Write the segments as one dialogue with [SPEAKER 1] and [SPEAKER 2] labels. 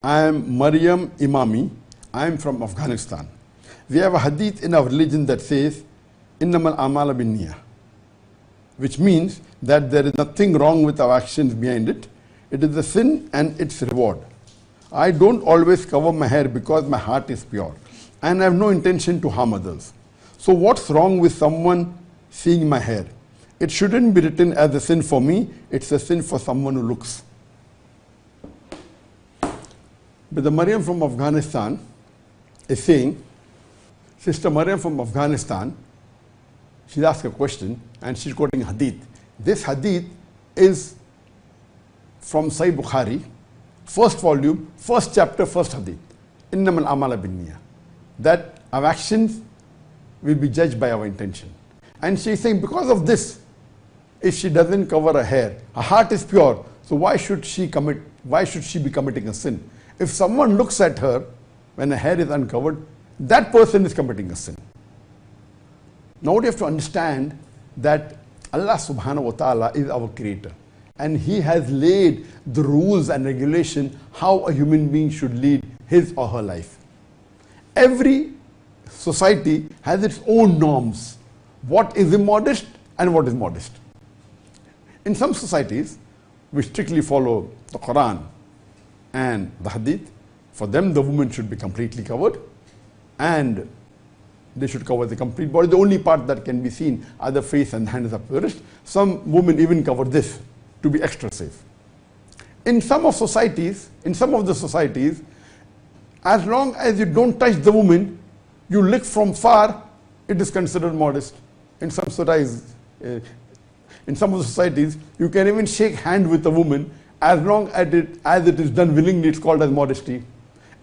[SPEAKER 1] I am Maryam Imami. I am from Afghanistan. We have a hadith in our religion that says, Innamal amala bin niyyah, which means that there is nothing wrong with our actions behind it. It is a sin and its reward. I don't always cover my hair because my heart is pure and I have no intention to harm others. So what's wrong with someone seeing my hair? It shouldn't be written as a sin for me. It's a sin for someone who looks. But the Maryam from Afghanistan is saying, Sister Maryam from Afghanistan, she's asked a question and she's quoting hadith. This hadith is from Sahih Bukhari, first volume, first chapter, first hadith. Innamal amala bin niyyah. That our actions will be judged by our intention. And she's saying because of this, if she doesn't cover her hair, her heart is pure, so why should she be committing a sin? If someone looks at her when her hair is uncovered, that person is committing a sin. Now you have to understand that Allah subhanahu wa ta'ala is our creator. And He has laid the rules and regulation how a human being should lead his or her life. Every society has its own norms. What is immodest and what is modest. In some societies, we strictly follow the Quran and the Hadith. For them, the woman should be completely covered and they should cover the complete body. The only part that can be seen are the face and hands up to the wrist. Some women even cover this to be extra safe. In some of the societies, as long as you don't touch the woman, you look from far, it is considered modest. In some societies, you can even shake hand with a woman as long as it is done willingly, it's called as modesty.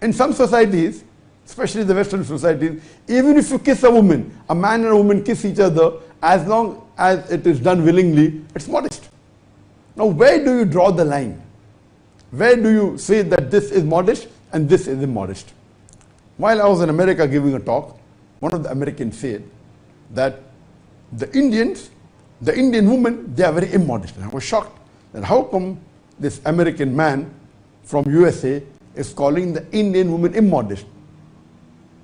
[SPEAKER 1] In some societies, especially the Western societies, even if you kiss a woman, a man and a woman kiss each other, as long as it is done willingly, it's modest. Now, where do you draw the line? Where do you say that this is modest and this is immodest? While I was in America giving a talk, one of the Americans said that the Indian women, they are very immodest. And I was shocked that how come this American man from USA is calling the Indian woman immodest.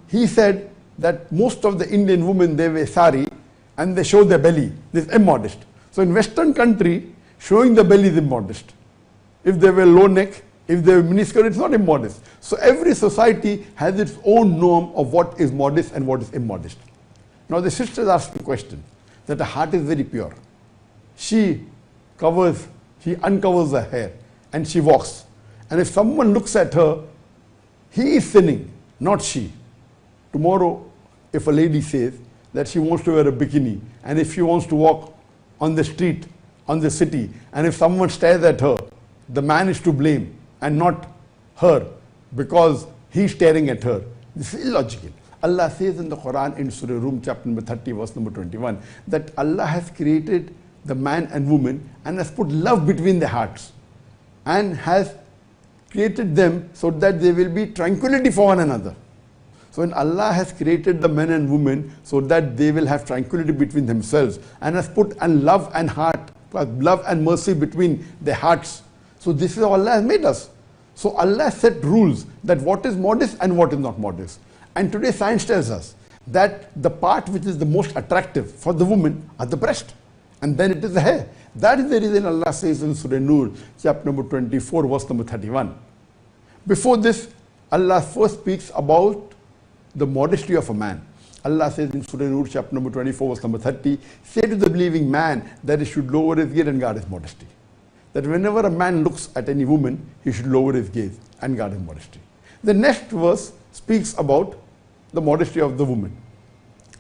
[SPEAKER 1] He said that most of the Indian women, they wear sari and they show their belly. This is immodest. So in Western country, showing the belly is immodest. If they wear low neck, if they wear miniskirt, it's not immodest. So every society has its own norm of what is modest and what is immodest. Now the sister asked the question that the heart is very pure. She uncovers her hair and she walks. And if someone looks at her, he is sinning, not she. Tomorrow, if a lady says that she wants to wear a bikini and if she wants to walk on the street, on the city, and if someone stares at her, the man is to blame and not her because he's staring at her. This is illogical. Allah says in the Quran in Surah Rum chapter number 30 verse number 21 that Allah has created the man and woman and has put love between their hearts and has created them so that there will be tranquility for one another. So when Allah has created the men and women so that they will have tranquility between themselves and has put love and mercy between their hearts. So this is how Allah has made us. So Allah set rules that what is modest and what is not modest. And today science tells us that the part which is the most attractive for the woman are the breast. And then it is the hair. That is the reason Allah says in Surah Nur, chapter number 24, verse number 31. Before this, Allah first speaks about the modesty of a man. Allah says in Surah Nur, chapter number 24, verse number 30, say to the believing man that he should lower his gaze and guard his modesty. That whenever a man looks at any woman, he should lower his gaze and guard his modesty. The next verse speaks about the modesty of the woman.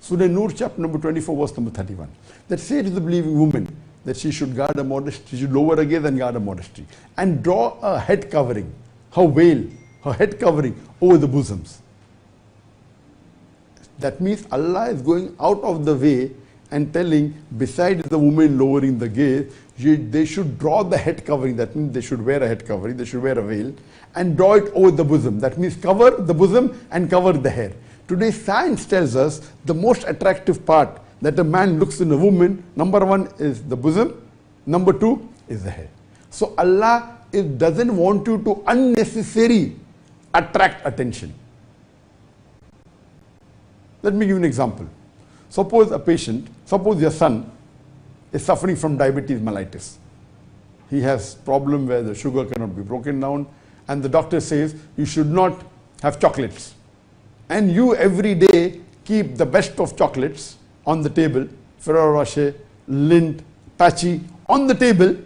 [SPEAKER 1] Surah Nur, chapter number 24, verse number 31. That say to the believing woman that she should guard her modesty, she should lower her gaze and guard her modesty. And draw a head covering, her veil, her head covering over the bosoms. That means Allah is going out of the way and telling, besides the woman lowering the gaze, they should draw the head covering. That means they should wear a head covering, they should wear a veil, and draw it over the bosom. That means cover the bosom and cover the hair. Today science tells us the most attractive part that a man looks in a woman, number one is the bosom, number two is the hair. So Allah doesn't want you to unnecessarily attract attention. Let me give you an example. Suppose your son is suffering from diabetes mellitus. He has problem where the sugar cannot be broken down, and the doctor says you should not have chocolates. And you every day keep the best of chocolates on the table, Ferrero Rocher, Lindt, Patchy, on the table,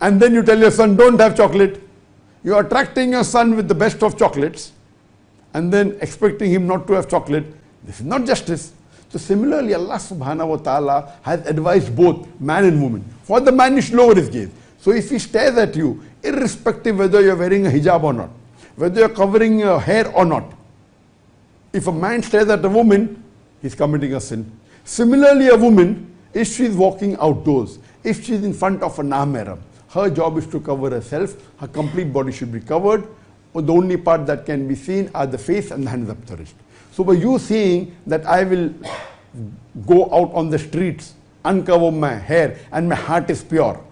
[SPEAKER 1] and then you tell your son, don't have chocolate. You are attracting your son with the best of chocolates and then expecting him not to have chocolate. This is not justice. So similarly, Allah subhanahu wa ta'ala has advised both man and woman. For the man, you should lower his gaze. So if he stares at you, irrespective whether you're wearing a hijab or not, whether you're covering your hair or not, if a man stares at a woman, he's committing a sin. Similarly, a woman, if she's walking outdoors, if she's in front of a nahmaram, her job is to cover herself. Her complete body should be covered. But the only part that can be seen are the face and the hands up the wrist. So by you saying that I will go out on the streets, uncover my hair, and my heart is pure.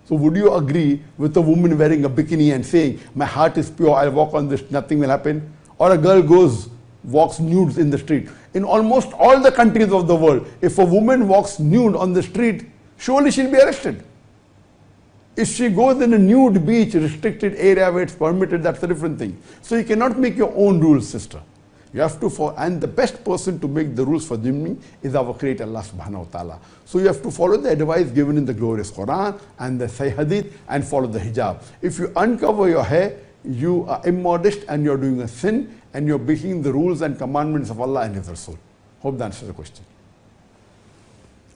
[SPEAKER 1] So would you agree with a woman wearing a bikini and saying, my heart is pure, I'll walk on this, nothing will happen? Or a girl walks nude in the street. In almost all the countries of the world, if a woman walks nude on the street, surely she'll be arrested. If she goes in a nude beach, restricted area where it's permitted, that's a different thing. So you cannot make your own rules, sister. You have to follow, and the best person to make the rules for them is our Creator Allah subhanahu wa ta'ala. So you have to follow the advice given in the glorious Quran and the Sahih Hadith and follow the hijab. If you uncover your hair, you are immodest and you're doing a sin and you're breaking the rules and commandments of Allah and His Rasul. Hope that answers the question.